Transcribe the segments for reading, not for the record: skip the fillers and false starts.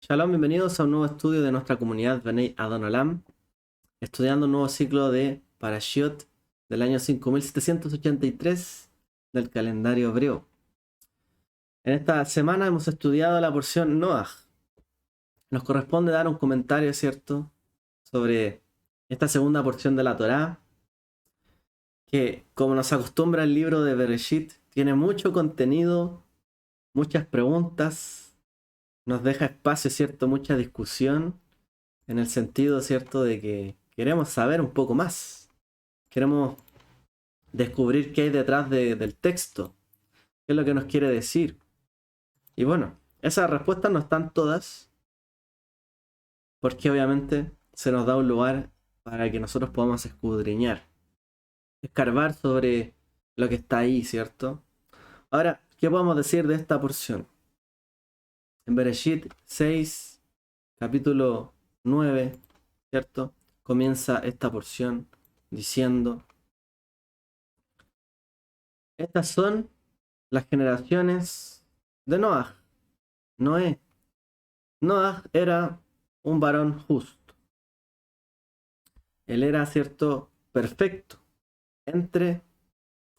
Shalom, bienvenidos a un nuevo estudio de nuestra comunidad Bnei Adonolam, estudiando un nuevo ciclo de Parashiot del año 5783 del calendario hebreo. En esta semana hemos estudiado la porción Noach. Nos corresponde dar un comentario, ¿cierto?, sobre esta segunda porción de la Torá, que, como nos acostumbra el libro de Bereshit, tiene mucho contenido, muchas preguntas, nos deja espacio, ¿cierto?, mucha discusión, en el sentido, ¿cierto?, de que queremos saber un poco más. Queremos descubrir qué hay detrás del texto, qué es lo que nos quiere decir. Y bueno, esas respuestas no están todas, porque obviamente se nos da un lugar para que nosotros podamos escudriñar, escarbar sobre lo que está ahí, ¿cierto? Ahora, ¿qué podemos decir de esta porción? En Bereshit 6, capítulo 9, ¿cierto? Comienza esta porción diciendo: estas son las generaciones de Noaj. Noé. Noaj era un varón justo. Él era, cierto, perfecto, entre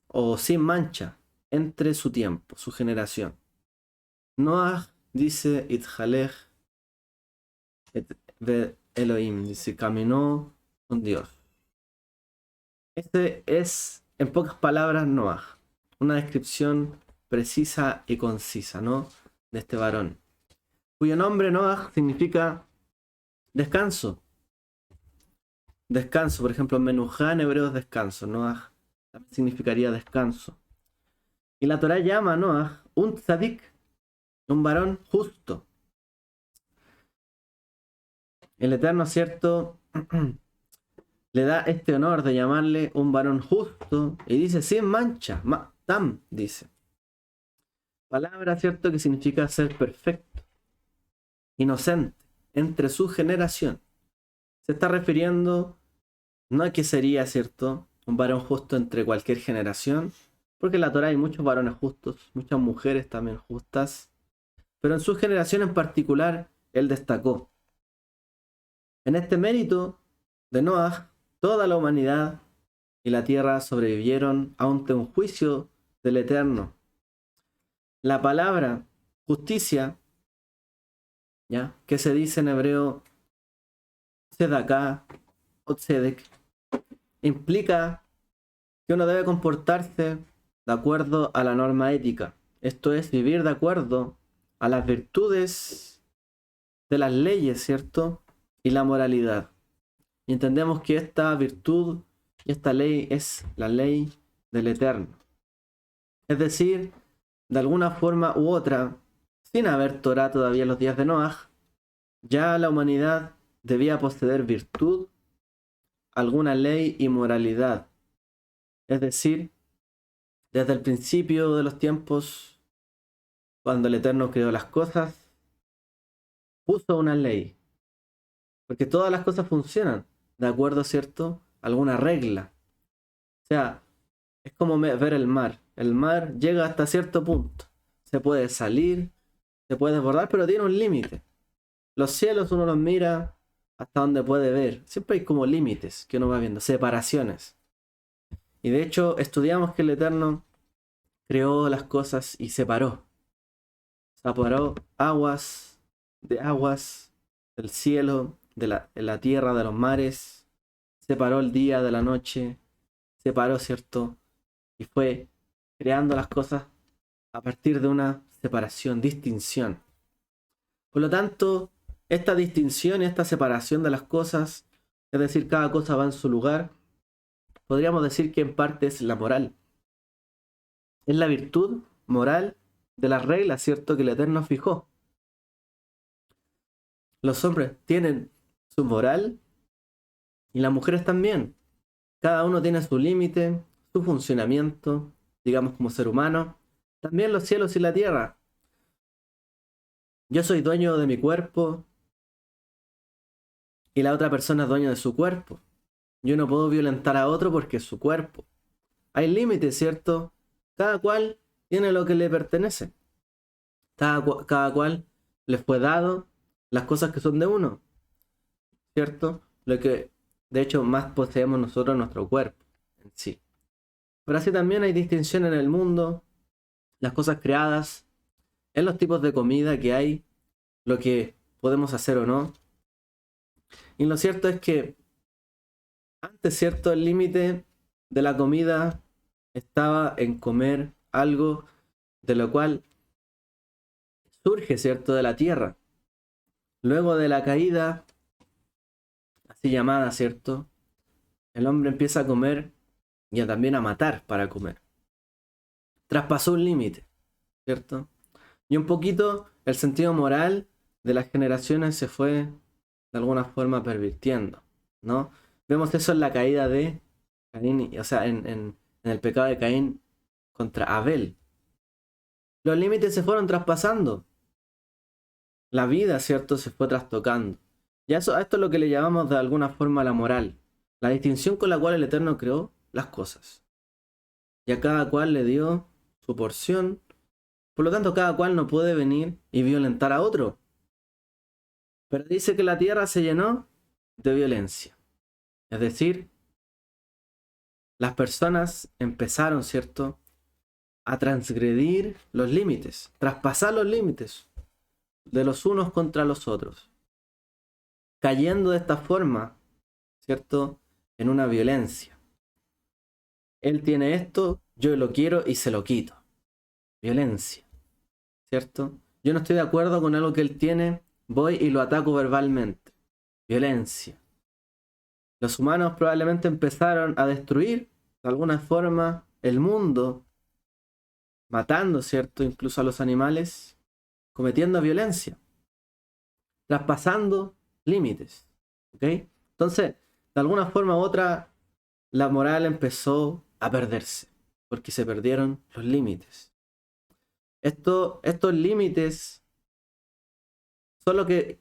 o sin mancha, entre su tiempo, su generación. Noaj dice Itjalej et ve Elohim, dice caminó con Dios. Este es, en pocas palabras, Noaj. Una descripción precisa y concisa, ¿no?, de este varón, cuyo nombre Noaj significa descanso. Descanso, por ejemplo, Menujá en hebreo es descanso. Noaj también significaría descanso. Y la Torá llama a Noaj un tzadik, un varón justo. El Eterno, cierto, le da este honor de llamarle un varón justo y dice sin mancha, tam, dice. Palabra, cierto, que significa ser perfecto, inocente, entre su generación. Se está refiriendo no a que sería, cierto, un varón justo entre cualquier generación, porque en la Torá hay muchos varones justos, muchas mujeres también justas, pero en su generación en particular, él destacó. En este mérito de Noaj, toda la humanidad y la tierra sobrevivieron ante un juicio del Eterno. La palabra justicia, ¿ya?, que se dice en hebreo tzedaká o tzedek, implica que uno debe comportarse de acuerdo a la norma ética. Esto es, vivir de acuerdo a las virtudes de las leyes, ¿cierto?, y la moralidad. Y entendemos que esta virtud y esta ley es la ley del Eterno. Es decir, de alguna forma u otra, sin haber Torá todavía en los días de Noaj, ya la humanidad debía poseer virtud, alguna ley y moralidad. Es decir, desde el principio de los tiempos, cuando el Eterno creó las cosas, puso una ley. Porque todas las cosas funcionan de acuerdo, ¿cierto?, a alguna regla. O sea, es como ver el mar. El mar llega hasta cierto punto. Se puede salir, se puede desbordar, pero tiene un límite. Los cielos uno los mira hasta donde puede ver. Siempre hay como límites que uno va viendo, separaciones. Y de hecho estudiamos que el Eterno creó las cosas y separó. Separó aguas de aguas, del cielo, de la tierra, de los mares. Separó el día de la noche. Separó, ¿cierto? Y fue creando las cosas a partir de una separación, distinción. Por lo tanto, esta distinción y esta separación de las cosas, es decir, cada cosa va en su lugar, podríamos decir que en parte es la moral. Es la virtud moral de las reglas, ¿cierto?, que el Eterno fijó. Los hombres tienen su moral y las mujeres también. Cada uno tiene su límite, su funcionamiento, digamos, como ser humano. También los cielos y la tierra. Yo soy dueño de mi cuerpo y la otra persona es dueño de su cuerpo. Yo no puedo violentar a otro porque es su cuerpo. Hay límites, ¿cierto? Cada cual tiene lo que le pertenece. Cada cual le fue dado las cosas que son de uno, ¿cierto? Lo que de hecho más poseemos nosotros en nuestro cuerpo en sí. Pero así también hay distinción en el mundo, las cosas creadas, en los tipos de comida que hay, lo que podemos hacer o no. Y lo cierto es que antes, ¿cierto? El límite de la comida estaba en comer algo de lo cual surge, ¿cierto? De la tierra. Luego de la caída, así llamada, ¿cierto? El hombre empieza a comer y también a matar para comer. Traspasó un límite, ¿cierto? Y un poquito el sentido moral de las generaciones se fue de alguna forma pervirtiendo, ¿no? Vemos eso en la caída de Caín, o sea, en el pecado de Caín contra Abel. Los límites se fueron traspasando. La vida, ¿cierto? Se fue trastocando. Y a esto es lo que le llamamos de alguna forma la moral. La distinción con la cual el Eterno creó las cosas. Y a cada cual le dio su porción. Por lo tanto, cada cual no puede venir y violentar a otro. Pero dice que la tierra se llenó de violencia. Es decir, las personas empezaron, ¿cierto?, a transgredir los límites, traspasar los límites de los unos contra los otros, cayendo de esta forma, ¿cierto?, en una violencia. Él tiene esto, yo lo quiero y se lo quito. Violencia, ¿cierto? Yo no estoy de acuerdo con algo que él tiene, voy y lo ataco verbalmente. Violencia. Los humanos probablemente empezaron a destruir de alguna forma el mundo, matando, ¿cierto?, incluso a los animales, cometiendo violencia, traspasando límites, ¿ok? Entonces, de alguna forma u otra, la moral empezó a perderse, porque se perdieron los límites. Estos límites son lo que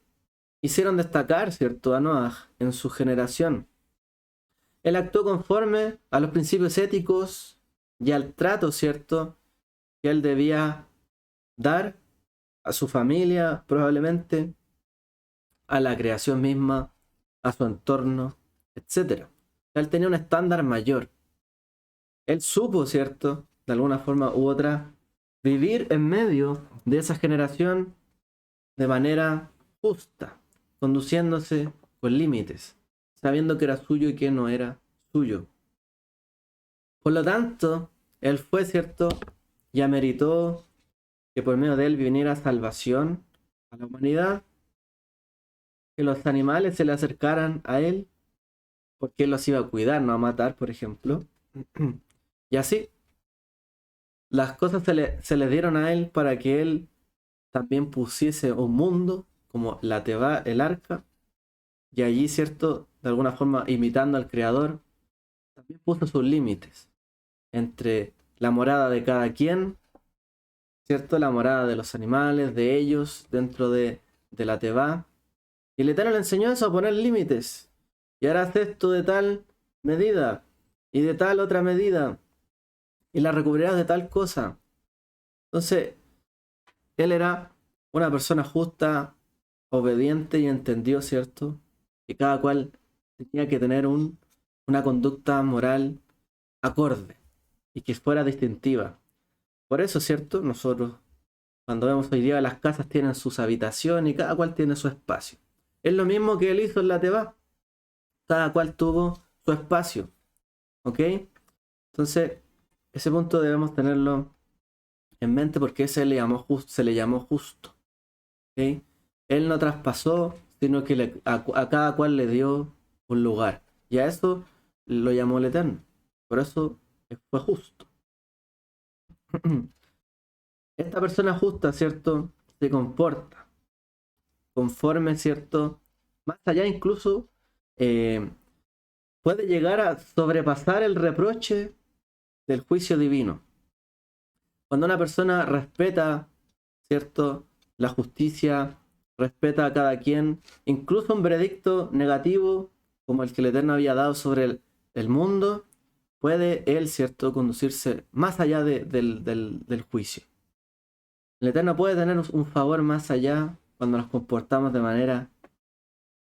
hicieron destacar, ¿cierto?, a Noah en su generación. Él actuó conforme a los principios éticos y al trato, ¿cierto?, que él debía dar a su familia, probablemente, a la creación misma, a su entorno, etc. Él tenía un estándar mayor. Él supo, ¿cierto?, de alguna forma u otra, vivir en medio de esa generación de manera justa, conduciéndose con límites, sabiendo que era suyo y que no era suyo. Por lo tanto, él fue, ¿cierto?, y ameritó que por medio de él viniera salvación a la humanidad, que los animales se le acercaran a él, porque él los iba a cuidar, no a matar, por ejemplo. Y así, las cosas se le dieron a él para que él también pusiese un mundo, como la Tebá, el arca, y allí, ¿cierto?, de alguna forma imitando al Creador, también puso sus límites entre la morada de cada quien, ¿cierto?, la morada de los animales, de ellos, dentro de la Tebá. Y el Eterno le enseñó eso, a poner límites. Y ahora haz esto de tal medida, y de tal otra medida, y la recubrirás de tal cosa. Entonces, él era una persona justa, obediente y entendió, ¿cierto?, que cada cual tenía que tener una conducta moral acorde y que fuera distintiva. Por eso, ¿cierto?, nosotros, cuando vemos hoy día, las casas tienen sus habitaciones y cada cual tiene su espacio. Es lo mismo que él hizo en la Tebá. Cada cual tuvo su espacio. ¿Ok? Entonces, ese punto debemos tenerlo en mente porque se le llamó justo. ¿Ok? Él no traspasó, sino que a cada cual le dio un lugar. Y a eso lo llamó el Eterno. Por eso fue justo. Esta persona justa, ¿cierto?, se comporta conforme, ¿cierto?, más allá incluso puede llegar a sobrepasar el reproche del juicio divino. Cuando una persona respeta, ¿cierto?, la justicia, respeta a cada quien, incluso un veredicto negativo como el que el Eterno había dado sobre el mundo, puede él, ¿cierto?, conducirse más allá del juicio. El Eterno puede tener un favor más allá cuando nos comportamos de manera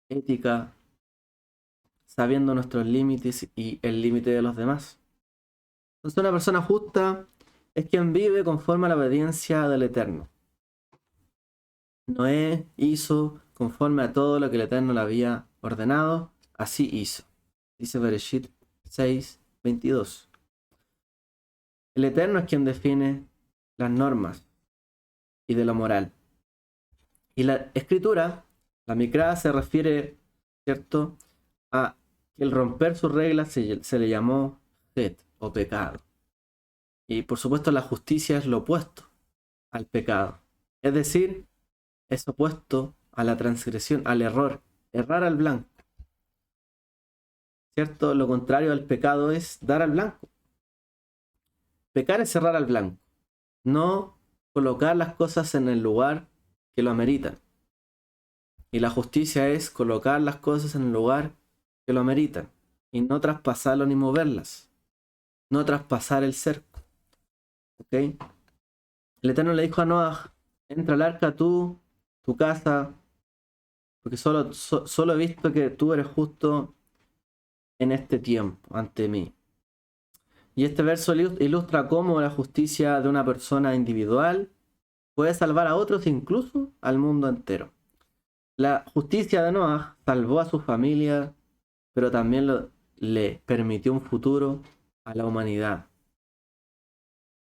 ética, sabiendo nuestros límites y el límite de los demás. Entonces una persona justa es quien vive conforme a la obediencia del Eterno. Noé hizo conforme a todo lo que el Eterno le había ordenado, así hizo. Dice Bereshit 6:22. El Eterno es quien define las normas y de lo moral. Y la escritura, la Mikra, se refiere, ¿cierto?, a que el romper sus reglas se le llamó het o pecado. Y por supuesto la justicia es lo opuesto al pecado. Es decir, es opuesto a la transgresión, al error, errar al blanco. ¿Cierto? Lo contrario al pecado es dar al blanco. Pecar es errar al blanco. No colocar las cosas en el lugar que lo ameritan. Y la justicia es colocar las cosas en el lugar que lo ameritan. Y no traspasarlo ni moverlas. No traspasar el cerco. ¿Ok? El Eterno le dijo a Noah: entra al arca tú, tu casa, porque solo he visto que tú eres justo en este tiempo ante mí. Y este verso ilustra cómo la justicia de una persona individual puede salvar a otros, incluso al mundo entero. La justicia de Noah salvó a su familia, pero también le permitió un futuro a la humanidad.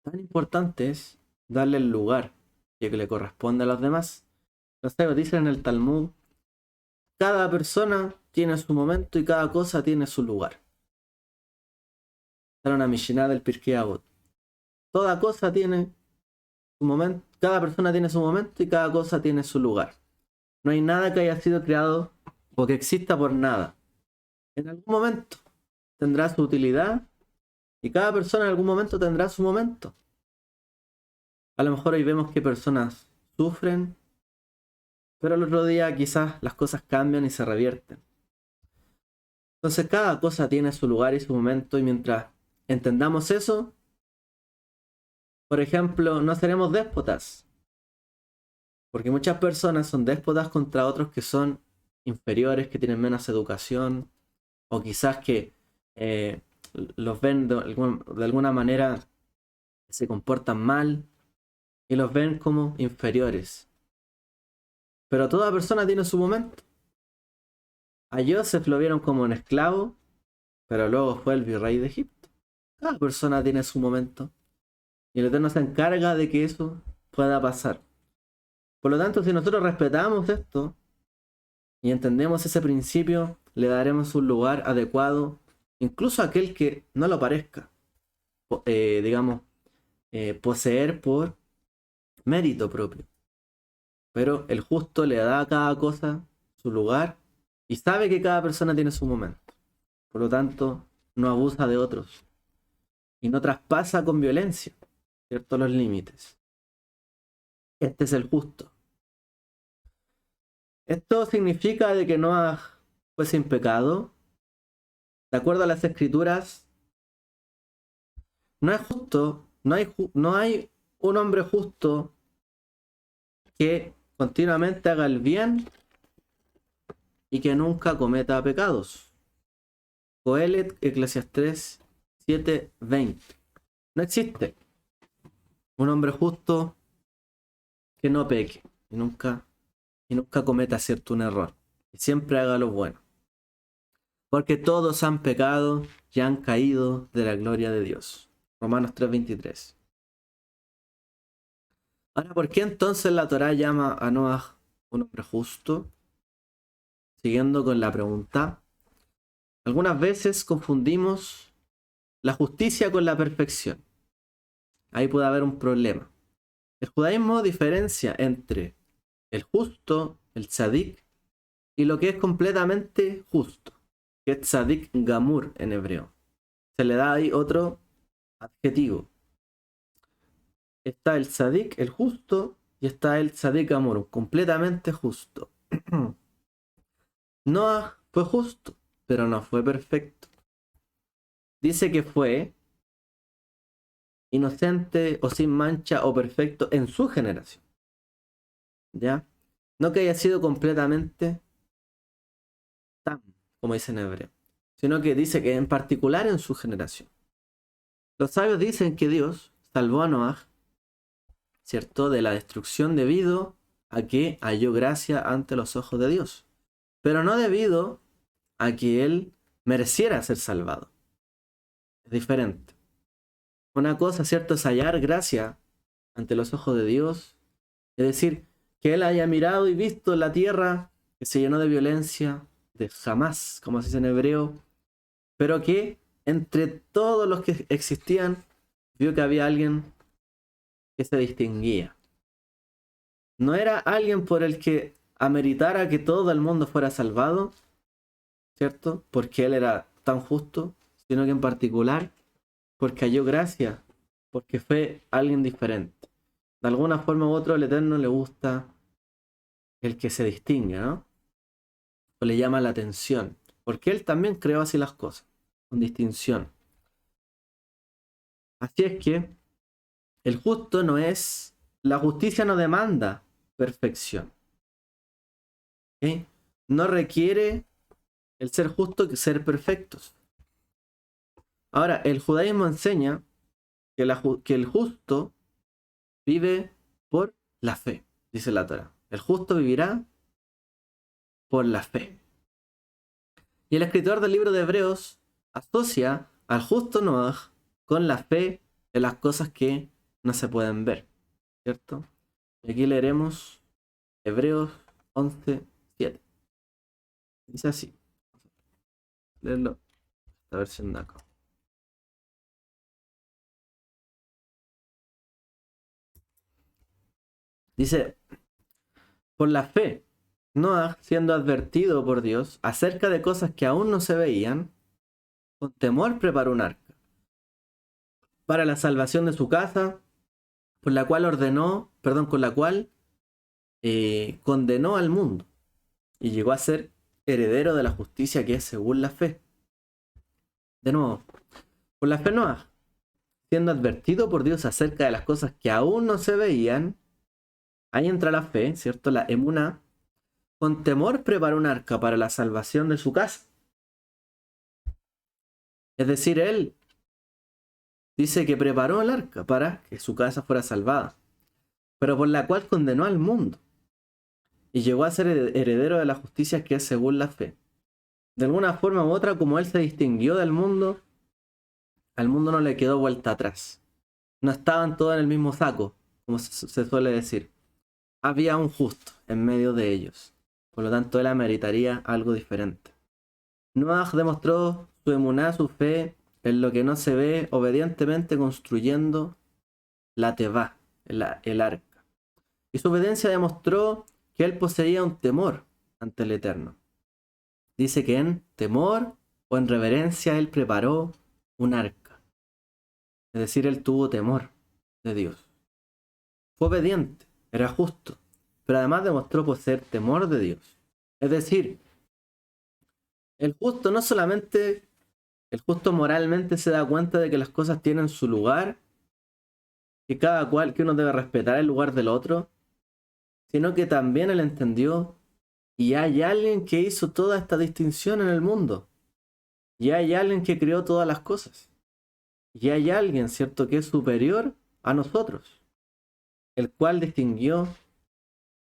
Tan importante es darle el lugar que le corresponde a los demás. Los sabios dicen en el Talmud: cada persona tiene su momento y cada cosa tiene su lugar. Era una Mishnah del Pirkei Avot. Toda cosa tiene su momento, cada persona tiene su momento y cada cosa tiene su lugar. No hay nada que haya sido creado o que exista por nada. En algún momento tendrá su utilidad y cada persona en algún momento tendrá su momento. A lo mejor hoy vemos que personas sufren, pero el otro día quizás las cosas cambian y se revierten. Entonces cada cosa tiene su lugar y su momento, y mientras entendamos eso, por ejemplo, no seremos déspotas. Porque muchas personas son déspotas contra otros que son inferiores, que tienen menos educación, o quizás que los ven de alguna manera, se comportan mal y los ven como inferiores. Pero toda persona tiene su momento. A Joseph lo vieron como un esclavo, pero luego fue el virrey de Egipto. Cada persona tiene su momento. Y el Eterno se encarga de que eso pueda pasar. Por lo tanto, si nosotros respetamos esto y entendemos ese principio, le daremos un lugar adecuado, incluso a aquel que no lo parezca, poseer por mérito propio. Pero el justo le da a cada cosa su lugar y sabe que cada persona tiene su momento. Por lo tanto, no abusa de otros y no traspasa con violencia, ¿cierto?, los límites. Este es el justo. Esto significa de que Noah fue sin pecado. De acuerdo a las escrituras, no es justo, no hay un hombre justo que continuamente haga el bien y que nunca cometa pecados. Coelet, Eclesiastés 7:20. No existe un hombre justo que no peque y nunca cometa cierto un error, y siempre haga lo bueno. Porque todos han pecado y han caído de la gloria de Dios. Romanos 3:23. Ahora, ¿por qué entonces la Torá llama a Noah un hombre justo? Siguiendo con la pregunta, algunas veces confundimos la justicia con la perfección. Ahí puede haber un problema. El judaísmo diferencia entre el justo, el tzadik, y lo que es completamente justo, que es tzadik gamur en hebreo. Se le da ahí otro adjetivo. Está el tzadik, el justo, y está el tzadik gamur, completamente justo. Noah fue justo, pero no fue perfecto. Dice que fue inocente o sin mancha o perfecto en su generación. ¿Ya? No que haya sido completamente tam, como dice en hebreo, sino que dice que en particular en su generación. Los sabios dicen que Dios salvó a Noah, ¿cierto?, de la destrucción debido a que halló gracia ante los ojos de Dios, pero no debido a que él mereciera ser salvado. Es diferente. Una cosa, ¿cierto?, es hallar gracia ante los ojos de Dios, es decir, que él haya mirado y visto la tierra que se llenó de violencia, de jamás, como se dice en hebreo, pero que entre todos los que existían, vio que había alguien que se distinguía. No era alguien por el que ameritara que todo el mundo fuera salvado, ¿cierto? Porque él era tan justo, sino que en particular porque halló gracia, porque fue alguien diferente. De alguna forma u otra, al Eterno le gusta el que se distingue, ¿no? O le llama la atención, porque él también creó así las cosas, con distinción. Así es que el justo no es, la justicia no demanda perfección, ¿ok? No requiere el ser justo que ser perfectos. Ahora, el judaísmo enseña que el justo vive por la fe, dice la Torá. El justo vivirá por la fe. Y el escritor del libro de Hebreos asocia al justo Noah con la fe en las cosas que no se pueden ver, ¿cierto? Y aquí leeremos Hebreos 11:7. Dice así. Leerlo, esta versión de acá. Dice, por la fe, Noah, siendo advertido por Dios acerca de cosas que aún no se veían, con temor preparó un arca para la salvación de su casa, con la cual condenó al mundo y llegó a ser heredero de la justicia que es según la fe. De nuevo, por la fe Noah, siendo advertido por Dios acerca de las cosas que aún no se veían, ahí entra la fe, ¿cierto? La emuná, con temor preparó un arca para la salvación de su casa. Es decir, él dice que preparó el arca para que su casa fuera salvada, pero por la cual condenó al mundo y llegó a ser heredero de la justicia que es según la fe. De alguna forma u otra, como él se distinguió del mundo, al mundo no le quedó vuelta atrás. No estaban todos en el mismo saco, como se suele decir. Había un justo en medio de ellos. Por lo tanto, él ameritaría algo diferente. Noah demostró su emuná, su fe, en lo que no se ve, obedientemente construyendo la tebá, el arca. Y su obediencia demostró que él poseía un temor ante el Eterno. Dice que en temor o en reverencia él preparó un arca. Es decir, él tuvo temor de Dios. Fue obediente, era justo, pero además demostró poseer temor de Dios. Es decir, el justo no solamente, el justo moralmente se da cuenta de que las cosas tienen su lugar, que que uno debe respetar el lugar del otro, sino que también él entendió y hay alguien que hizo toda esta distinción en el mundo. Y hay alguien que creó todas las cosas. Y hay alguien, ¿cierto?, que es superior a nosotros, el cual distinguió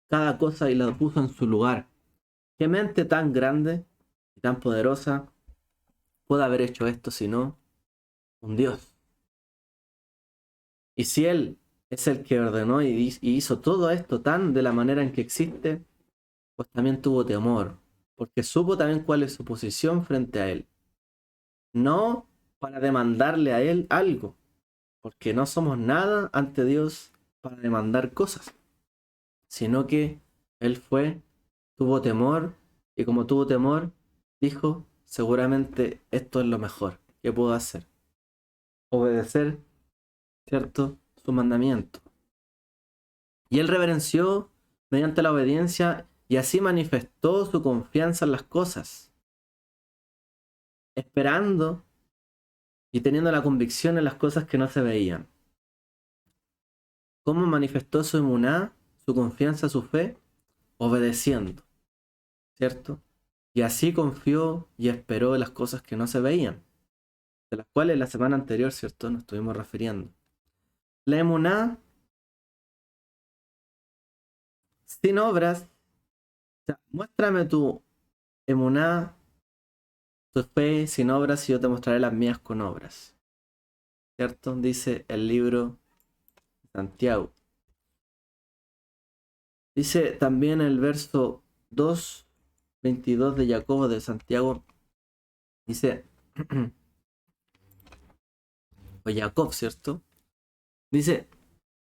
cada cosa y la puso en su lugar. ¿Qué mente tan grande y tan poderosa puede haber hecho esto sino un Dios? Y si Él es el que ordenó y hizo todo esto tan de la manera en que existe, pues también tuvo temor, porque supo también cuál es su posición frente a Él. No para demandarle a Él algo, porque no somos nada ante Dios para demandar cosas, sino que Él tuvo temor, y como tuvo temor, dijo, seguramente esto es lo mejor que puedo hacer. Obedecer, ¿cierto?, su mandamiento. Y él reverenció mediante la obediencia y así manifestó su confianza en las cosas, esperando y teniendo la convicción en las cosas que no se veían. ¿Cómo manifestó su emuná, su confianza, su fe? obedeciendo, ¿cierto? Y así confió y esperó en las cosas que no se veían, de las cuales la semana anterior, ¿cierto?, nos estuvimos refiriendo. La emuná sin obras, o sea, muéstrame tu emuná, tu fe sin obras, y yo te mostraré las mías con obras, ¿cierto? Dice el libro de Santiago. Dice también el verso 2:22 de Jacobo de Santiago, dice, o Jacob, ¿cierto? Dice,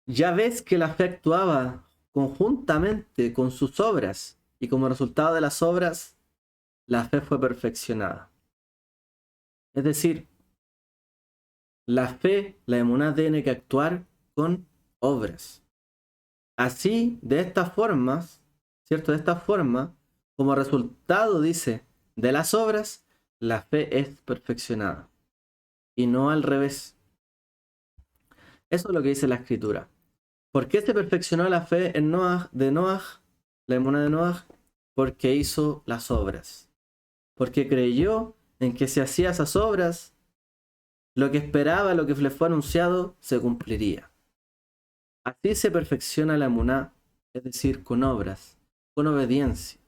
ya ves que la fe actuaba conjuntamente con sus obras, y como resultado de las obras, la fe fue perfeccionada. Es decir, la fe, la emuná, tiene que actuar con obras. Así, de estas formas, ¿cierto? De esta forma, como resultado, dice, de las obras, la fe es perfeccionada. Y no al revés. Eso es lo que dice la escritura. ¿Por qué se perfeccionó la fe en Noaj, de Noaj, la emuná de Noaj? Porque hizo las obras. Porque creyó en que si hacía esas obras, lo que esperaba, lo que le fue anunciado, se cumpliría. Así se perfecciona la emuná, es decir, con obras, con obediencia,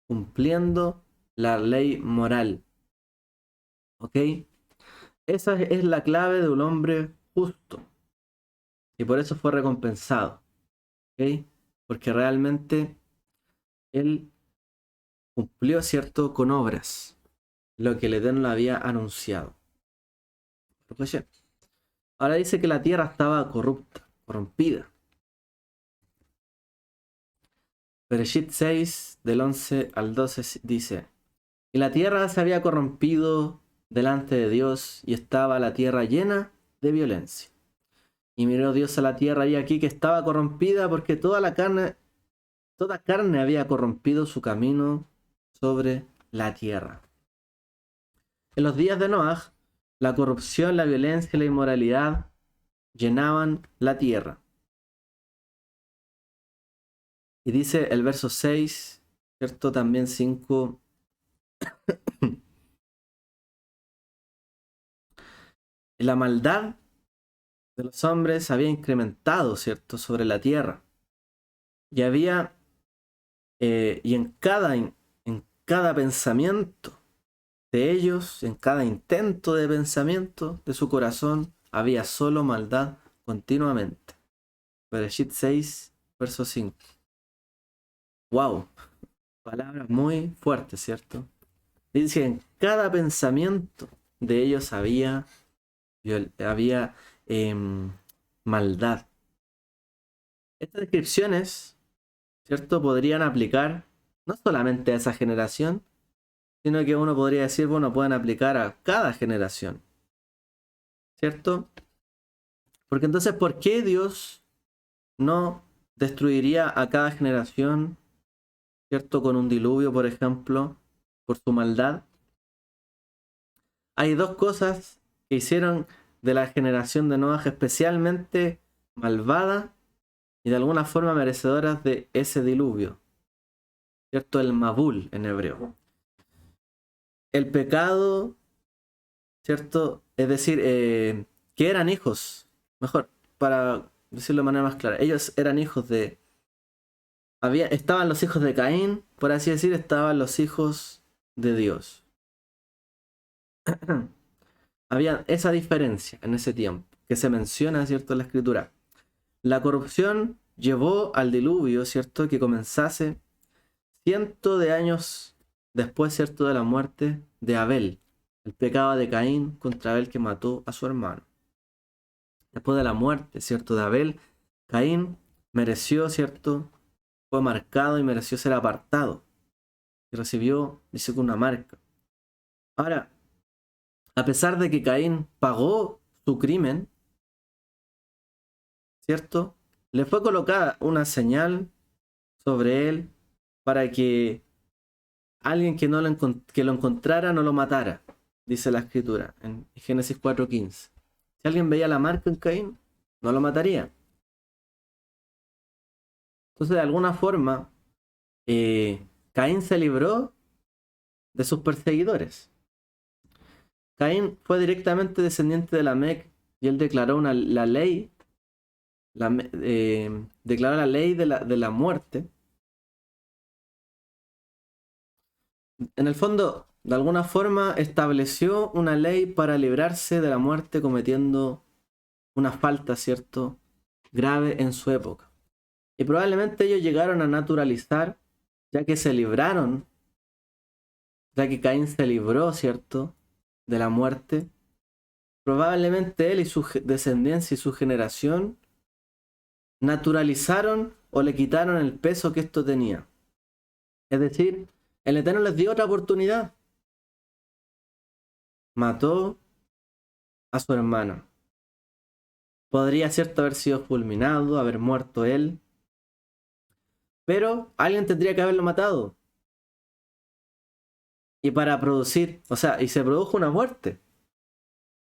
cumpliendo la ley moral. ¿Ok? Esa es la clave de un hombre justo. Y por eso fue recompensado. ¿Ok? Porque realmente él cumplió, ¿cierto?, con obras lo que el Eterno le había anunciado. Ahora dice que la tierra estaba corrupta, corrompida. Bereshit 6, del 11 al 12 dice, y la tierra se había corrompido delante de Dios, y estaba la tierra llena de violencia. Y miró Dios a la tierra, y aquí que estaba corrompida, porque toda carne había corrompido su camino sobre la tierra. En los días de Noaj, la corrupción, la violencia y la inmoralidad llenaban la tierra. Y dice el verso 6, ¿cierto? También 5. La maldad de los hombres había incrementado, ¿cierto?, sobre la tierra. Y había, y en cada pensamiento de ellos, en cada intento de pensamiento de su corazón, había solo maldad continuamente. Bereshit 6, verso 5. Wow, palabras muy fuertes, ¿cierto? Dice que en cada pensamiento de ellos había maldad. Estas descripciones, ¿cierto?, podrían aplicar no solamente a esa generación, sino que uno podría decir, bueno, pueden aplicar a cada generación, ¿cierto? Porque entonces, ¿por qué Dios no destruiría a cada generación, ¿cierto?, con un diluvio, por ejemplo, por su maldad? Hay dos cosas que hicieron de la generación de Noaj especialmente malvada y de alguna forma merecedoras de ese diluvio, ¿cierto? El Mabul en hebreo. El pecado, ¿cierto? Es decir, que eran hijos, mejor, para decirlo de manera más clara, ellos eran hijos de... estaban los hijos de Caín, por así decir, estaban los hijos de Dios. Había esa diferencia en ese tiempo, que se menciona, ¿cierto?, en la escritura. La corrupción llevó al diluvio, ¿cierto?, que comenzase cientos de años después, ¿cierto?, de la muerte de Abel, el pecado de Caín contra Abel que mató a su hermano. Después de la muerte, ¿cierto?, de Abel, Caín mereció, ¿cierto?, fue marcado y mereció ser apartado. Y recibió, dice que una marca. Ahora, a pesar de que Caín pagó su crimen, ¿cierto?, le fue colocada una señal sobre él para que alguien que, que lo encontrara no lo matara, dice la escritura en Génesis 4:15. Si alguien veía la marca en Caín, no lo mataría. Entonces, de alguna forma, Caín se libró de sus perseguidores. Caín fue directamente descendiente de Lamec y él declaró la ley, declaró la ley de la muerte. En el fondo, de alguna forma, estableció una ley para librarse de la muerte cometiendo una falta, ¿cierto?, grave en su época. Y probablemente ellos llegaron a naturalizar, ya que se libraron, ya que Caín se libró, ¿cierto?, de la muerte. Probablemente él y su descendencia y su generación naturalizaron o le quitaron el peso que esto tenía. Es decir, el Eterno les dio otra oportunidad. Mató a su hermano. Podría, cierto, haber sido fulminado, haber muerto él. Pero alguien tendría que haberlo matado. Y para producir, o sea, y se produjo una muerte.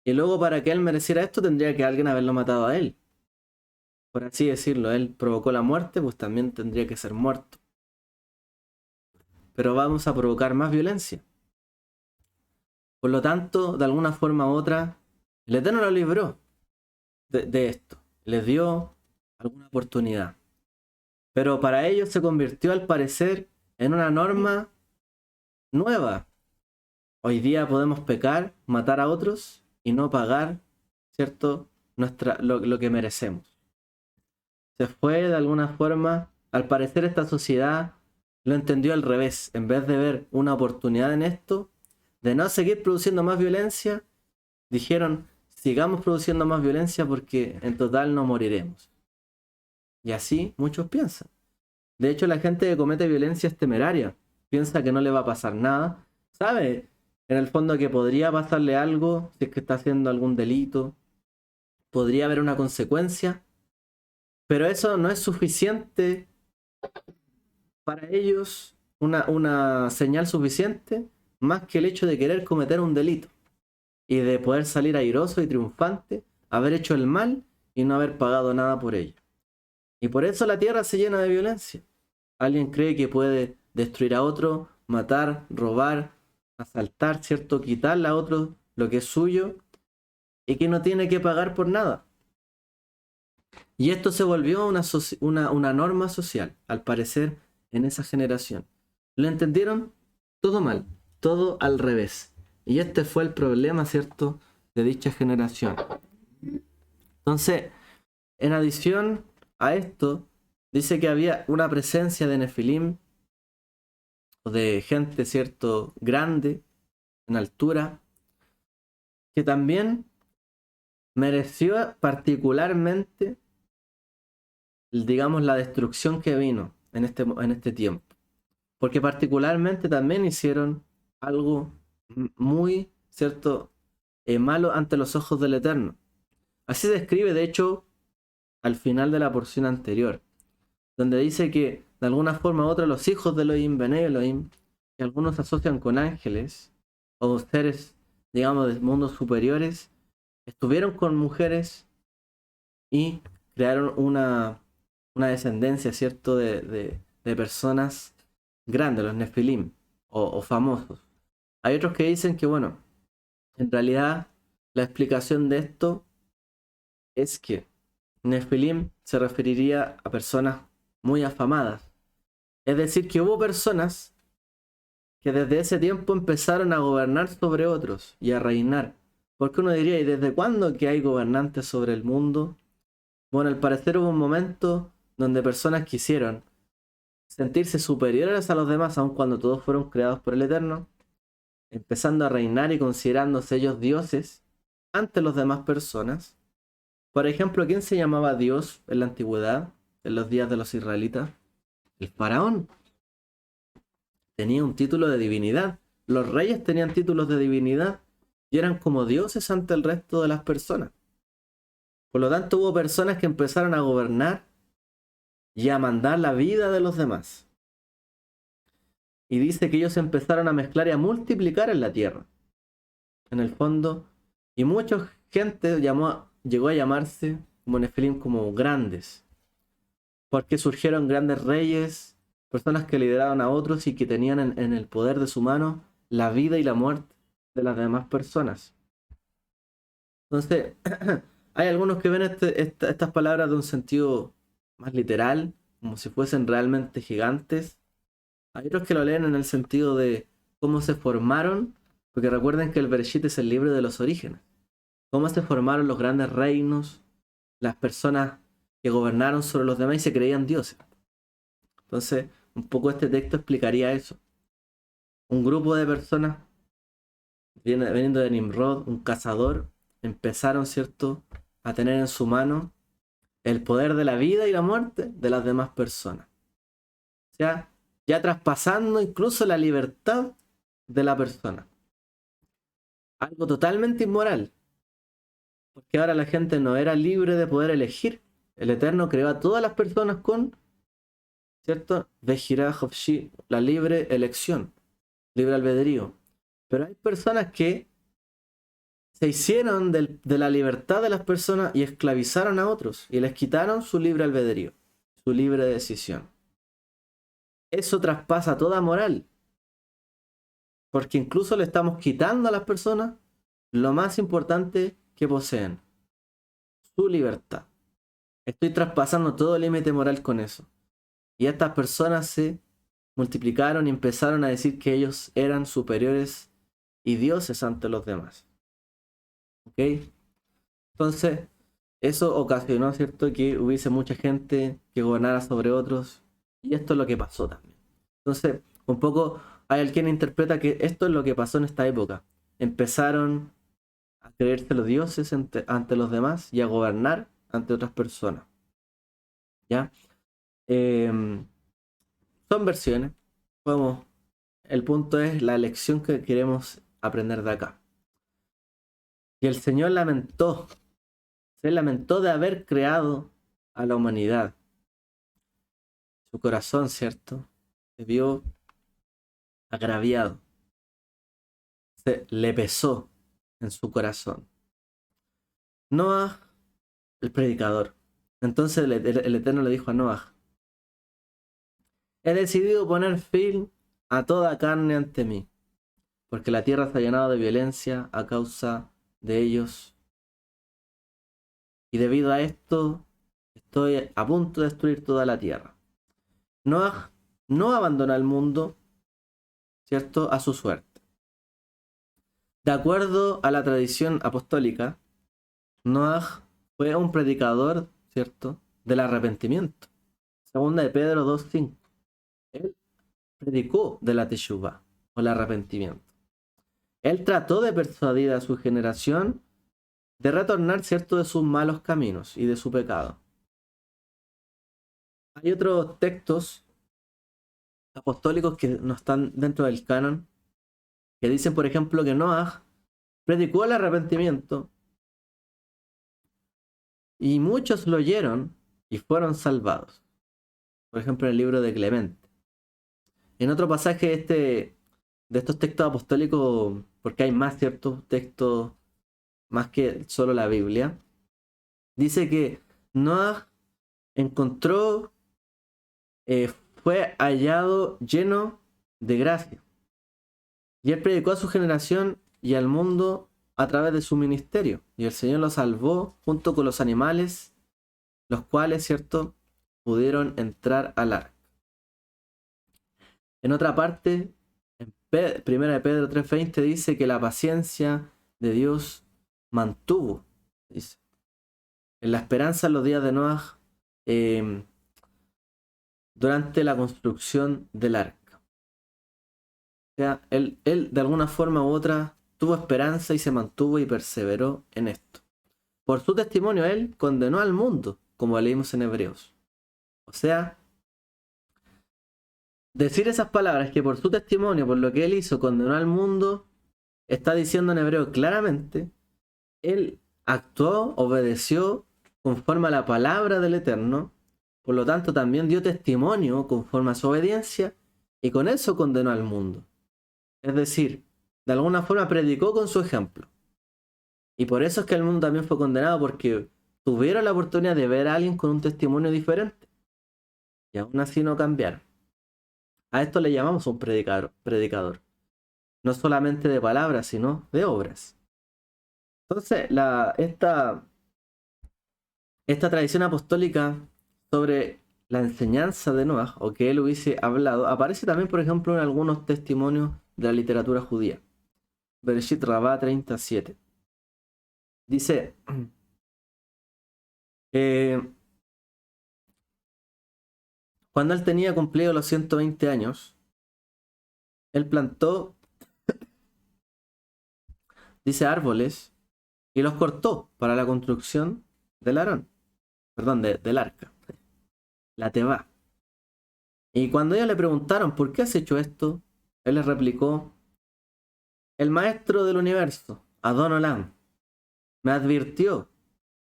Y luego para que él mereciera esto tendría que alguien haberlo matado a él. Por así decirlo, él provocó la muerte, pues también tendría que ser muerto. Pero vamos a provocar más violencia. Por lo tanto, de alguna forma u otra, el Eterno lo libró de esto. Les dio alguna oportunidad. Pero para ellos se convirtió al parecer en una norma nueva. Hoy día podemos pecar, matar a otros y no pagar, ¿cierto?, lo que merecemos. Se fue de alguna forma, al parecer esta sociedad lo entendió al revés. En vez de ver una oportunidad en esto, de no seguir produciendo más violencia, dijeron, sigamos produciendo más violencia porque en total no moriremos. Y así muchos piensan. De hecho, la gente que comete violencia es temeraria. Piensa que no le va a pasar nada. Sabe, en el fondo, que podría pasarle algo si es que está haciendo algún delito. Podría haber una consecuencia. Pero eso no es suficiente para ellos, una señal suficiente, más que el hecho de querer cometer un delito. Y de poder salir airoso y triunfante, haber hecho el mal y no haber pagado nada por ello. Y por eso la tierra se llena de violencia. Alguien cree que puede destruir a otro, matar, robar, asaltar, ¿cierto?, quitarle a otro lo que es suyo y que no tiene que pagar por nada. Y esto se volvió una norma social, al parecer, en esa generación. Lo entendieron todo mal, todo al revés. Y este fue el problema, ¿cierto?, de dicha generación. Entonces, en adición a esto, dice que había una presencia de Nefilim, o de gente, ¿cierto?, grande, en altura, que también mereció particularmente, digamos, la destrucción que vino en este tiempo. Porque particularmente también hicieron algo muy, ¿cierto?, malo ante los ojos del Eterno. Así se describe, de hecho, al final de la porción anterior, donde dice que de alguna forma u otra los hijos de Elohim, Bnei Elohim, que algunos asocian con ángeles o seres, digamos, de mundos superiores, estuvieron con mujeres y crearon una descendencia, ¿cierto?, de personas grandes, los Nefilim o famosos. Hay otros que dicen que, bueno, en realidad la explicación de esto es que Nefilim se referiría a personas muy afamadas. Es decir, que hubo personas que desde ese tiempo empezaron a gobernar sobre otros y a reinar. Porque uno diría, ¿y desde cuándo que hay gobernantes sobre el mundo? Bueno, al parecer hubo un momento donde personas quisieron sentirse superiores a los demás, aun cuando todos fueron creados por el Eterno, empezando a reinar y considerándose ellos dioses ante las demás personas. Por ejemplo, ¿quién se llamaba Dios en la antigüedad, en los días de los israelitas? El faraón. Tenía un título de divinidad. Los reyes tenían títulos de divinidad y eran como dioses ante el resto de las personas. Por lo tanto, hubo personas que empezaron a gobernar y a mandar la vida de los demás. Y dice que ellos empezaron a mezclar y a multiplicar en la tierra. En el fondo, y mucha gente llegó a llamarse como Nefilim, como grandes. Porque surgieron grandes reyes personas que lideraban a otros y que tenían en el poder de su mano la vida y la muerte de las demás personas. Entonces, hay algunos que ven estas palabras de un sentido más literal, como si fuesen realmente gigantes. Hay otros que lo leen en el sentido de cómo se formaron, porque recuerden que el Bereshit es el libro de los orígenes. Cómo se formaron los grandes reinos, las personas que gobernaron sobre los demás y se creían dioses. Entonces, un poco este texto explicaría eso. Un grupo de personas veniendo de Nimrod, un cazador, empezaron, ¿cierto?, a tener en su mano el poder de la vida y la muerte de las demás personas. O sea, ya traspasando incluso la libertad de la persona. Algo totalmente inmoral. Porque ahora la gente no era libre de poder elegir. El Eterno creó a todas las personas con, ¿cierto? Vejirá Hofshi, la libre elección, libre albedrío. Pero hay personas que se hicieron de la libertad de las personas y esclavizaron a otros y les quitaron su libre albedrío, su libre decisión. Eso traspasa toda moral, porque incluso le estamos quitando a las personas lo más importante que poseen, su libertad. Estoy traspasando todo límite moral con eso. Y estas personas se multiplicaron y empezaron a decir que ellos eran superiores y dioses ante los demás. ¿Ok? Entonces, eso ocasionó, ¿cierto?, que hubiese mucha gente que gobernara sobre otros. Y esto es lo que pasó también. Entonces, un poco hay alguien que interpreta que esto es lo que pasó en esta época. Empezaron a creerse los dioses ante los demás y a gobernar ante otras personas. ¿Ya? Son versiones. Vamos, el punto es la lección que queremos aprender de acá. Y el Señor se lamentó de haber creado a la humanidad. Su corazón, ¿cierto?, se vio agraviado. Le pesó en su corazón. Noah, el predicador. Entonces el Eterno le dijo a Noah: he decidido poner fin a toda carne ante mí, porque la tierra se ha llenado de violencia a causa de ellos. Y debido a esto, estoy a punto de destruir toda la tierra. Noah no abandona el mundo, ¿cierto?, a su suerte. De acuerdo a la tradición apostólica, Noah fue un predicador, ¿cierto?, del arrepentimiento. Segunda de Pedro 2:5. Él predicó de la teshuvá, o el arrepentimiento. Él trató de persuadir a su generación de retornar, ¿cierto?, de sus malos caminos y de su pecado. Hay otros textos apostólicos que no están dentro del canon, que dicen, por ejemplo, que Noah predicó el arrepentimiento y muchos lo oyeron y fueron salvados. Por ejemplo, en el libro de Clemente. En otro pasaje de estos textos apostólicos, porque hay más ciertos textos más que solo la Biblia, dice que Noah encontró, fue hallado lleno de gracia. Y él predicó a su generación y al mundo a través de su ministerio. Y el Señor lo salvó junto con los animales, los cuales, ¿cierto?, pudieron entrar al arca. En otra parte, en Primera de Pedro 3:20 dice que la paciencia de Dios mantuvo, dice, en la esperanza en los días de Noah, durante la construcción del arca. O sea, él de alguna forma u otra tuvo esperanza y se mantuvo y perseveró en esto. Por su testimonio él condenó al mundo, como leímos en Hebreos. O sea, decir esas palabras, que por su testimonio, por lo que él hizo, condenó al mundo, está diciendo en hebreo claramente, él actuó, obedeció conforme a la palabra del Eterno, por lo tanto también dio testimonio conforme a su obediencia y con eso condenó al mundo. Es decir, de alguna forma predicó con su ejemplo. Y por eso es que el mundo también fue condenado, porque tuvieron la oportunidad de ver a alguien con un testimonio diferente y aún así no cambiaron. A esto le llamamos un predicador. No solamente de palabras, sino de obras. Entonces, esta tradición apostólica sobre la enseñanza de Noah, o que él hubiese hablado, aparece también, por ejemplo, en algunos testimonios de la literatura judía. Bereshit Rabá 37. Dice, cuando él tenía cumplido los 120 años, él plantó, dice, árboles y los cortó para la construcción del Arón, perdón, del arca, la Tebá. Y cuando ellos le preguntaron, ¿por qué has hecho esto? Él les replicó, el maestro del universo, Adon Olam, me advirtió,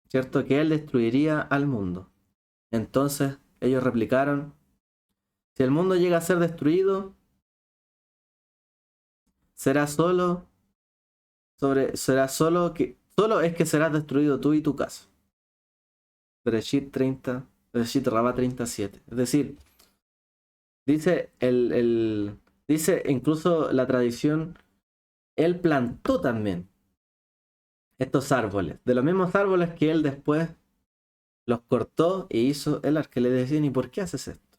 ¿cierto?, que él destruiría al mundo. Entonces ellos replicaron, si el mundo llega a ser destruido, será solo es que serás destruido tú y tu casa. Bereshit Rabá 37. Es decir, dice incluso la tradición, él plantó también estos árboles, de los mismos árboles que él después los cortó e hizo el arca. Le decían, ¿y por qué haces esto?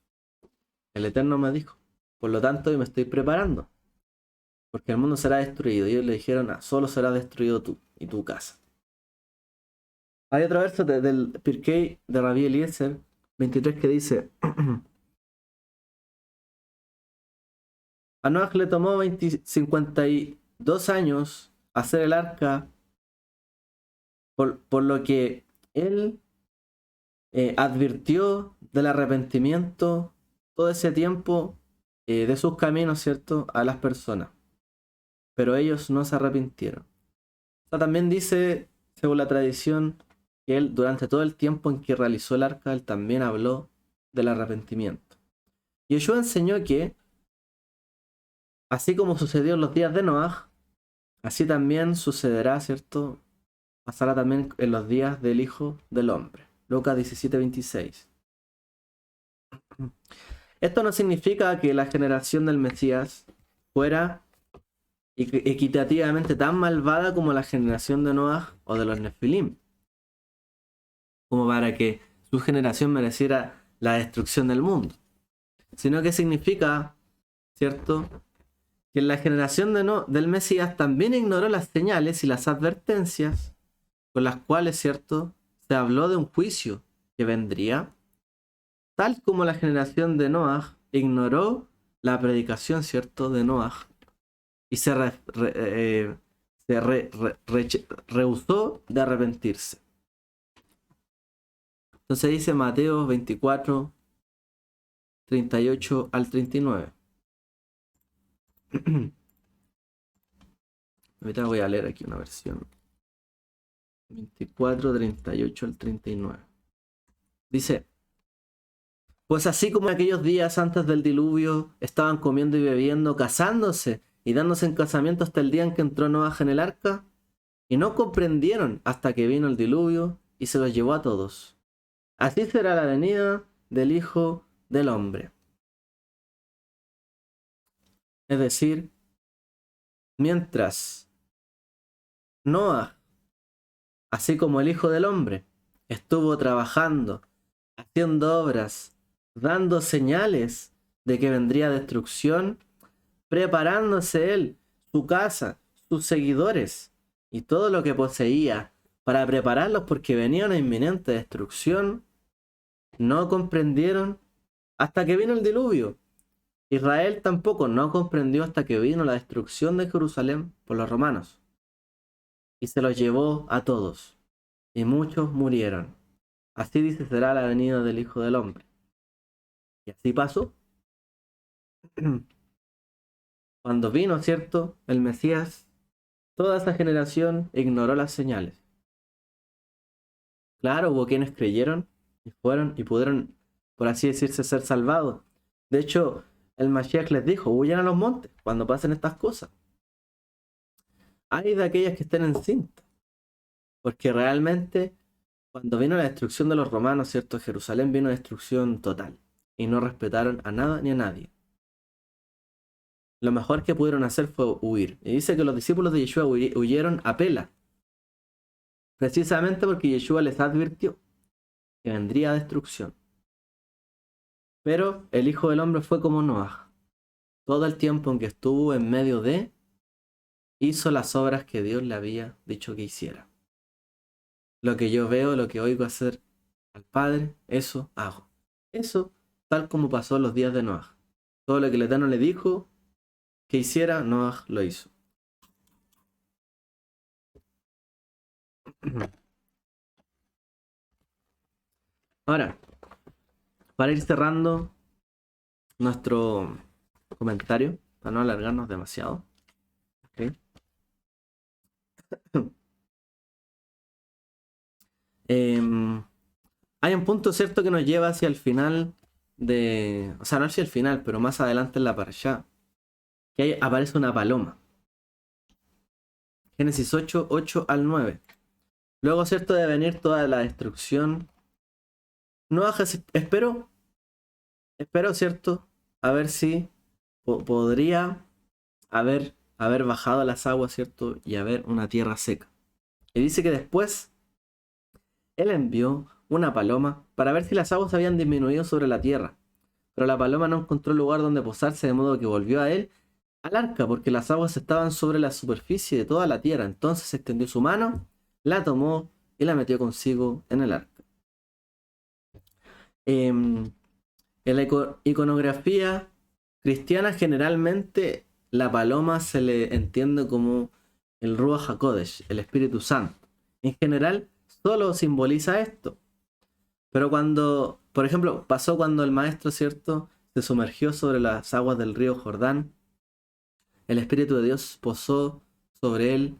El Eterno me dijo, por lo tanto yo me estoy preparando, porque el mundo será destruido. Y ellos le dijeron, solo será destruido tú y tu casa. Hay otro verso del Pirkei de Rabbi Eliezer 23 que dice, a Noach le tomó 52 años hacer el arca, por lo que él advirtió del arrepentimiento todo ese tiempo de sus caminos, ¿cierto?, a las personas. Pero ellos no se arrepintieron. O sea, también dice, según la tradición, que él durante todo el tiempo en que realizó el arca, él también habló del arrepentimiento. Y Yeshua enseñó que, así como sucedió en los días de Noaj, así también sucederá, ¿cierto?, pasará también en los días del Hijo del Hombre. Lucas 17:26. Esto no significa que la generación del Mesías fuera equitativamente tan malvada como la generación de Noaj o de los Nefilim, como para que su generación mereciera la destrucción del mundo, sino que significa, ¿cierto?, que la generación del Mesías también ignoró las señales y las advertencias con las cuales, ¿cierto?, se habló de un juicio que vendría, tal como la generación de Noaj ignoró la predicación, ¿cierto?, de Noaj y rehusó de arrepentirse. Entonces dice Mateo 24, 38 al 39. Ahorita voy a leer aquí una versión. 24, 38 al 39. Dice, pues así como en aquellos días antes del diluvio estaban comiendo y bebiendo, casándose y dándose en casamiento hasta el día en que entró Noaj en el arca, y no comprendieron hasta que vino el diluvio y se los llevó a todos. Así será la venida del Hijo del Hombre. Es decir, mientras Noaj, así como el Hijo del Hombre, estuvo trabajando, haciendo obras, dando señales de que vendría destrucción, preparándose él, su casa, sus seguidores y todo lo que poseía para prepararlos porque venía una inminente destrucción, no comprendieron hasta que vino el diluvio. Israel tampoco no comprendió hasta que vino la destrucción de Jerusalén por los romanos y se los llevó a todos, y muchos murieron. Así dice será la venida del Hijo del Hombre. Y así pasó. Cuando vino, ¿cierto?, el Mesías, toda esa generación ignoró las señales. Claro, hubo quienes creyeron y fueron y pudieron, por así decirse, ser salvados. De hecho, el Mashiach les dijo, huyan a los montes cuando pasen estas cosas. Hay de aquellas que estén encintas, porque realmente cuando vino la destrucción de los romanos, ¿cierto?, Jerusalén vino destrucción total y no respetaron a nada ni a nadie. lo mejor que pudieron hacer fue huir. Y dice que los discípulos de Yeshua huyeron a Pela, precisamente porque Yeshua les advirtió que vendría destrucción. Pero el Hijo del Hombre fue como Noah. Todo el tiempo en que estuvo en medio de, hizo las obras que Dios le había dicho que hiciera. Lo que yo veo, lo que oigo hacer al Padre, eso hago. Eso tal como pasó en los días de Noah. Todo lo que el Eterno le dijo que hiciera, Noah lo hizo. Ahora, para ir cerrando nuestro comentario, para no alargarnos demasiado. ¿Okay? Hay un punto cierto que nos lleva hacia el final de... O sea, no hacia el final, pero más adelante en la parashá. Que ahí aparece una paloma. Génesis 8, 8 al 9. Luego, cierto, de venir toda la destrucción. Noah espero, cierto, a ver si podría haber bajado las aguas, cierto, y haber una tierra seca. Y dice que después él envió una paloma para ver si las aguas habían disminuido sobre la tierra. Pero la paloma no encontró lugar donde posarse, de modo que volvió a él al arca, porque las aguas estaban sobre la superficie de toda la tierra. Entonces extendió su mano, la tomó y la metió consigo en el arca. En la iconografía cristiana, generalmente la paloma se le entiende como el Ruach HaKodesh, el Espíritu Santo. En general, solo simboliza esto. Pero cuando, por ejemplo, pasó cuando el maestro, ¿cierto?, se sumergió sobre las aguas del río Jordán, el Espíritu de Dios posó sobre él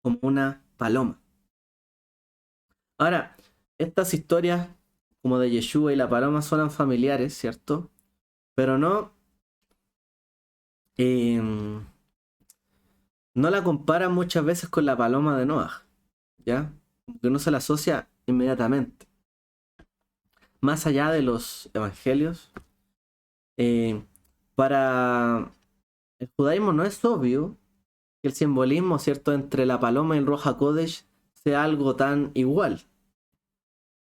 como una paloma. Ahora, estas historias como de Yeshua y la paloma suenan familiares, ¿cierto? Pero no la comparan muchas veces con la paloma de Noah, ¿ya? Porque no se la asocia inmediatamente. Más allá de los evangelios, para el judaísmo no es obvio que el simbolismo, ¿cierto?, entre la paloma y el Ruach HaKodesh sea algo tan igual.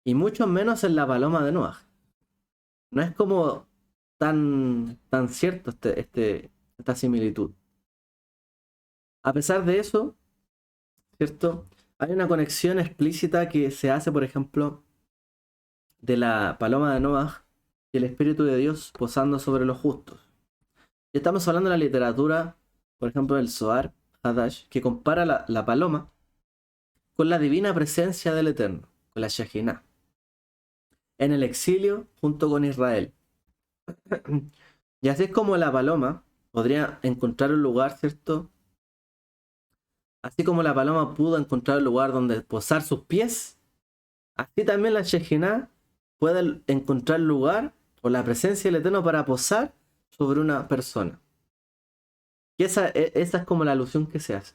Y mucho menos en la paloma de Noah. No es como tan cierto esta similitud. A pesar de eso, ¿cierto?, hay una conexión explícita que se hace, por ejemplo, de la paloma de Noah y el Espíritu de Dios posando sobre los justos. Y estamos hablando de la literatura, por ejemplo, del Zohar Hadash, que compara la paloma con la divina presencia del Eterno, con la Shejinah, en el exilio junto con Israel. Y así es como la paloma podría encontrar un lugar, ¿cierto? Así como la paloma pudo encontrar un lugar donde posar sus pies, así también la Shejinah puede encontrar lugar o la presencia del Eterno para posar sobre una persona. Y esa es como la alusión que se hace.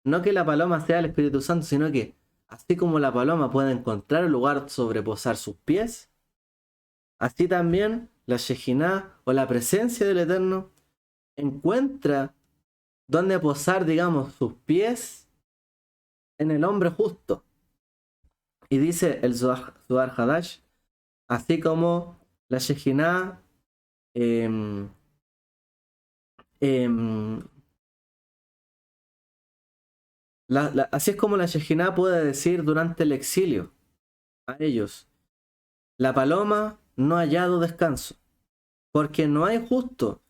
No que la paloma sea el Espíritu Santo, sino que así como la paloma puede encontrar un lugar sobre posar sus pies, así también la Shejinah o la presencia del Eterno encuentra donde posar, digamos, sus pies en el hombre justo. Y dice el Zohar Hadash, así como la Shejinah así es como la Shejinah puede decir durante el exilio a ellos: la paloma no ha hallado descanso, porque no hay justo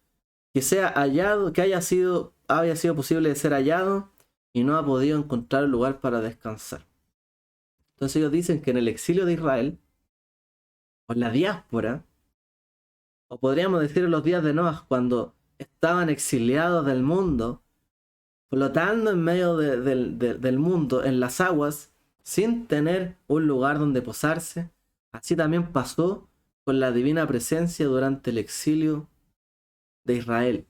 que sea hallado, que haya sido posible de ser hallado y no ha podido encontrar un lugar para descansar. Entonces ellos dicen que en el exilio de Israel, o en la diáspora, o podríamos decir en los días de Noah, cuando estaban exiliados del mundo, flotando en medio del mundo, en las aguas, sin tener un lugar donde posarse, así también pasó con la divina presencia durante el exilio de Israel.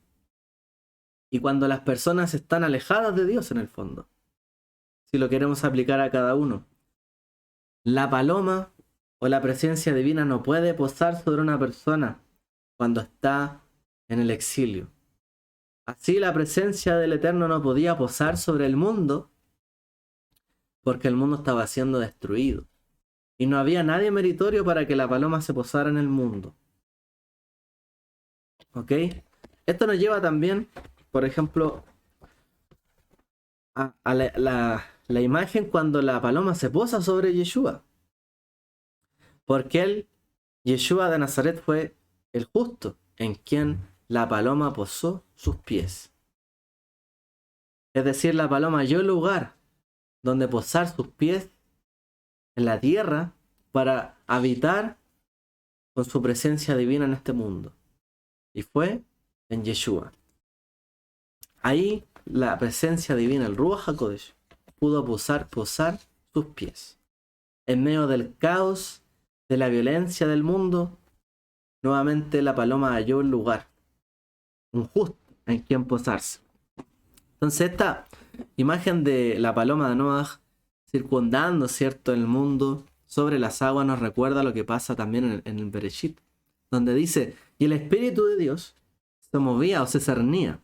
Y cuando las personas están alejadas de Dios en el fondo, si lo queremos aplicar a cada uno, la paloma o la presencia divina no puede posar sobre una persona cuando está en el exilio. Así la presencia del Eterno no podía posar sobre el mundo porque el mundo estaba siendo destruido. Y no había nadie meritorio para que la paloma se posara en el mundo. ¿Ok? Esto nos lleva también, por ejemplo, a la imagen cuando la paloma se posa sobre Yeshua. Porque él, Yeshua de Nazaret, fue el justo en quien la paloma posó sus pies. Es decir, la paloma halló el lugar donde posar sus pies en la tierra para habitar con su presencia divina en este mundo. Y fue en Yeshua. Ahí la presencia divina, el Ruach HaKodesh, pudo posar sus pies. En medio del caos, de la violencia del mundo, nuevamente la paloma halló un lugar, un justo en quien posarse. Entonces esta imagen de la paloma de Noah circundando, ¿cierto?, el mundo sobre las aguas nos recuerda lo que pasa también en el Bereshit, donde dice, y el Espíritu de Dios se movía o se cernía,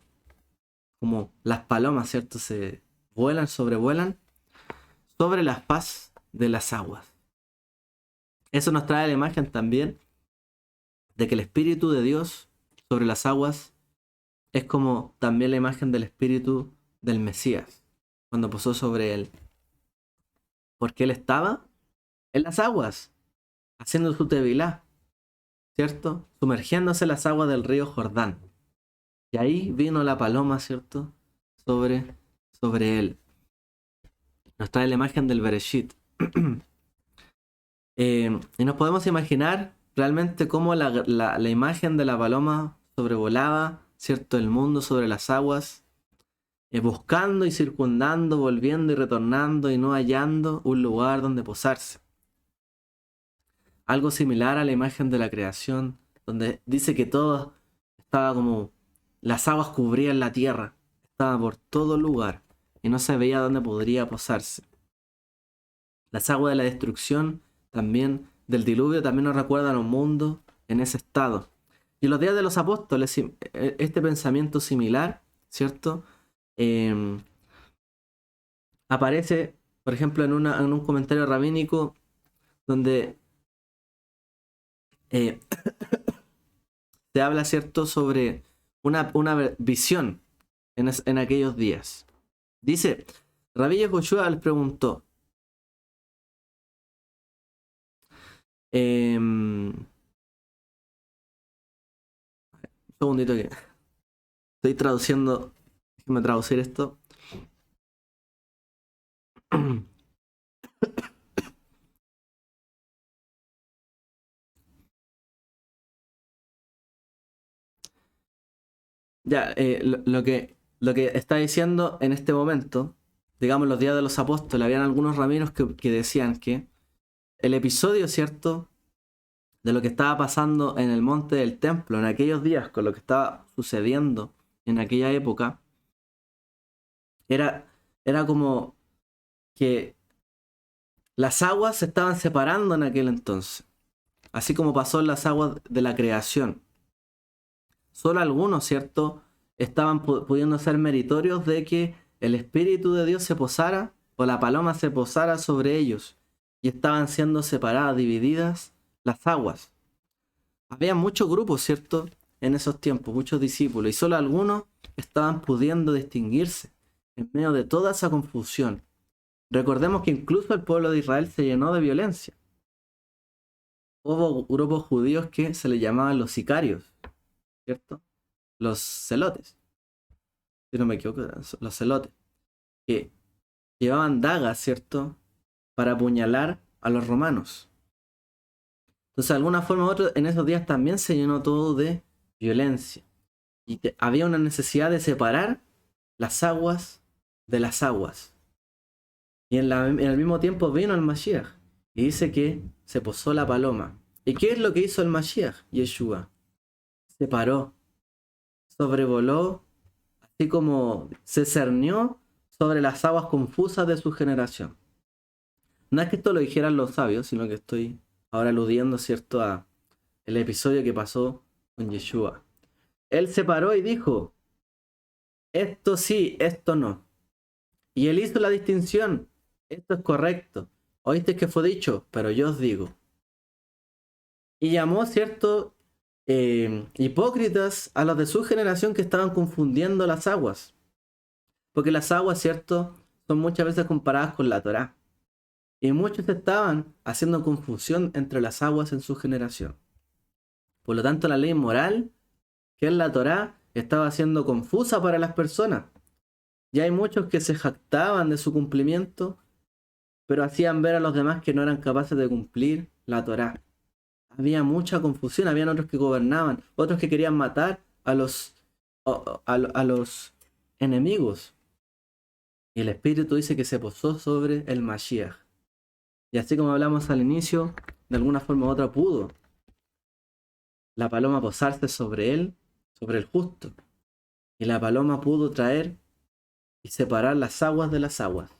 como las palomas, ¿cierto?, se vuelan, sobrevuelan sobre la faz de las aguas. Eso nos trae la imagen también de que el Espíritu de Dios sobre las aguas es como también la imagen del Espíritu del Mesías, cuando posó sobre él. Porque él estaba en las aguas, haciendo su tevilá, ¿cierto? Sumergiéndose en las aguas del río Jordán. Y ahí vino la paloma, ¿cierto? Sobre él. Nos trae la imagen del Bereshit. Y nos podemos imaginar realmente cómo la imagen de la paloma sobrevolaba, ¿cierto?, el mundo sobre las aguas, buscando y circundando, volviendo y retornando y no hallando un lugar donde posarse. Algo similar a la imagen de la creación, donde dice que todo estaba como las aguas cubrían la tierra, estaba por todo lugar y no se veía dónde podría posarse. Las aguas de la destrucción también, del diluvio, también nos recuerdan a un mundo en ese estado. Y en los días de los apóstoles, este pensamiento similar, ¿cierto? Aparece, por ejemplo, en un comentario rabínico donde se habla, ¿cierto?, sobre una visión en aquellos días. Dice, Rabí Yehoshua les preguntó, un segundito que estoy traduciendo, déjame traducir esto. Ya, lo que está diciendo en este momento, digamos los días de los apóstoles, habían algunos rabinos que decían que el episodio, ¿cierto?, de lo que estaba pasando en el monte del templo en aquellos días, con lo que estaba sucediendo en aquella época, era como que las aguas se estaban separando en aquel entonces, así como pasó en las aguas de la creación. Solo algunos, ¿cierto?, estaban pudiendo ser meritorios de que el Espíritu de Dios se posara o la paloma se posara sobre ellos y estaban siendo separadas, divididas las aguas. Había muchos grupos, ¿cierto?, en esos tiempos, muchos discípulos, y solo algunos estaban pudiendo distinguirse en medio de toda esa confusión. Recordemos que incluso el pueblo de Israel se llenó de violencia. Hubo grupos judíos que se les llamaban los sicarios, ¿cierto? Los celotes, si no me equivoco, eran los celotes, que llevaban dagas, ¿cierto?, para apuñalar a los romanos. Entonces, de alguna forma u otra, en esos días también se llenó todo de violencia. Y había una necesidad de separar las aguas de las aguas. Y en el mismo tiempo vino el Mashiach. Y dice que se posó la paloma. ¿Y qué es lo que hizo el Mashiach? Yeshua se paró, sobrevoló, así como se cernió sobre las aguas confusas de su generación. No es que esto lo dijeran los sabios, sino que estoy ahora aludiendo, ¿cierto?, a el episodio que pasó con Yeshua. Él se paró y dijo, esto sí, esto no. Y él hizo la distinción, esto es correcto. Oíste que fue dicho, pero yo os digo. Y llamó, ¿cierto? Hipócritas a los de su generación que estaban confundiendo las aguas. Porque las aguas, ¿cierto? Son muchas veces comparadas con la Torá. Y muchos estaban haciendo confusión entre las aguas en su generación. Por lo tanto, la ley moral, que es la Torá, estaba siendo confusa para las personas. Y hay muchos que se jactaban de su cumplimiento, pero hacían ver a los demás que no eran capaces de cumplir la Torá. Había mucha confusión, habían otros que gobernaban, otros que querían matar a los enemigos. Y el Espíritu dice que se posó sobre el Mashiach. Y así como hablamos al inicio, de alguna forma u otra pudo la paloma posarse sobre él, sobre el justo. Y la paloma pudo traer y separar las aguas de las aguas.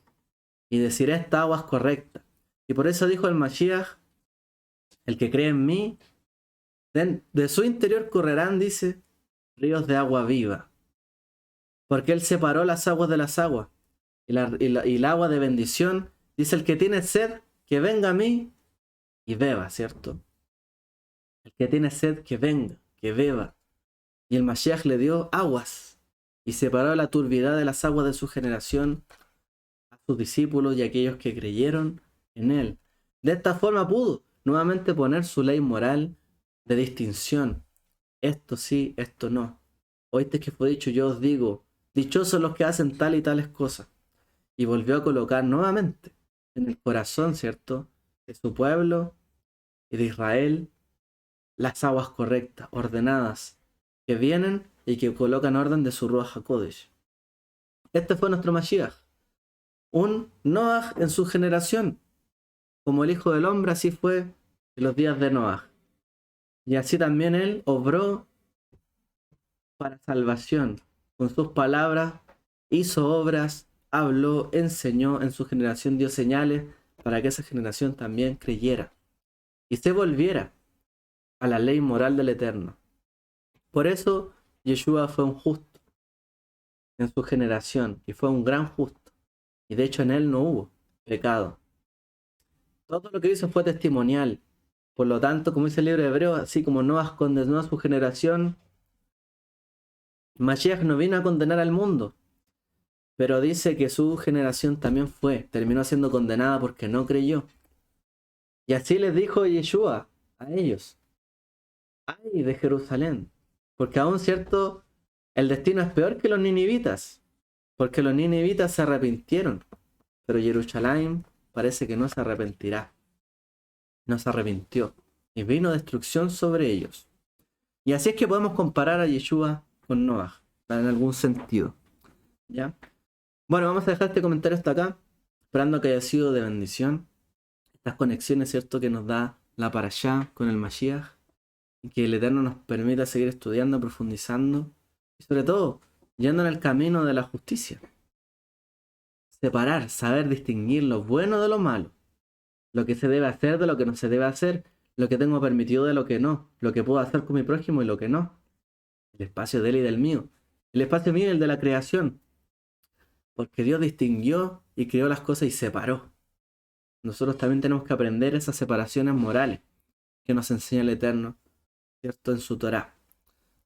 Y decir, esta agua es correcta. Y por eso dijo el Mashiach, el que cree en mí, de su interior correrán, dice, ríos de agua viva. Porque él separó las aguas de las aguas. Y el agua de bendición, dice, el que tiene sed, que venga a mí y beba, ¿cierto? El que tiene sed, que venga, que beba. Y el Mashiach le dio aguas y separó la turbidez de las aguas de su generación a sus discípulos y a aquellos que creyeron en él. De esta forma pudo nuevamente poner su ley moral de distinción. Esto sí, esto no. Oíste que fue dicho, yo os digo, dichosos los que hacen tal y tales cosas. Y volvió a colocar nuevamente en el corazón, ¿cierto?, de su pueblo y de Israel las aguas correctas, ordenadas, que vienen y que colocan orden de su Ruach HaKodesh. Este fue nuestro Mashiach. Un Noah en su generación. Como el Hijo del Hombre, así fue en los días de Noah. Y así también él obró para salvación. Con sus palabras hizo obras, habló, enseñó, en su generación dio señales para que esa generación también creyera y se volviera a la ley moral del Eterno. Por eso Yeshua fue un justo en su generación y fue un gran justo. Y de hecho en él no hubo pecado. Todo lo que hizo fue testimonial. Por lo tanto, como dice el libro de Hebreos, así como Noah condenó a su generación, Mashiach no vino a condenar al mundo, pero dice que su generación también terminó siendo condenada porque no creyó. Y así les dijo Yeshua a ellos: ay de Jerusalén, porque aún cierto, el destino es peor que los ninivitas, porque los ninivitas se arrepintieron, pero Jerusalén parece que no se arrepentirá. No se arrepintió y vino destrucción sobre ellos. Y así es que podemos comparar a Yeshua con Noah, en algún sentido. ¿Ya? Bueno, vamos a dejar este comentario hasta acá, esperando que haya sido de bendición. Estas conexiones, ¿cierto?, que nos da la Parashá con el Mashiach, y que el Eterno nos permita seguir estudiando, profundizando, y sobre todo, yendo en el camino de la justicia. Separar, saber distinguir lo bueno de lo malo, lo que se debe hacer de lo que no se debe hacer, lo que tengo permitido de lo que no, lo que puedo hacer con mi prójimo y lo que no. El espacio de él y del mío. El espacio mío y el de la creación. Porque Dios distinguió y creó las cosas y separó. Nosotros también tenemos que aprender esas separaciones morales que nos enseña el Eterno, ¿cierto?, en su Torá.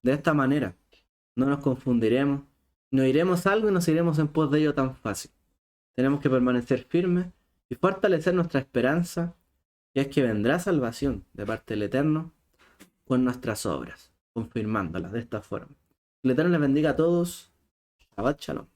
De esta manera, no nos confundiremos, no iremos algo y nos iremos en pos de ello tan fácil. Tenemos que permanecer firmes y fortalecer nuestra esperanza, y es que vendrá salvación de parte del Eterno con nuestras obras, confirmándolas de esta forma. El Eterno les bendiga a todos. Shabbat Shalom.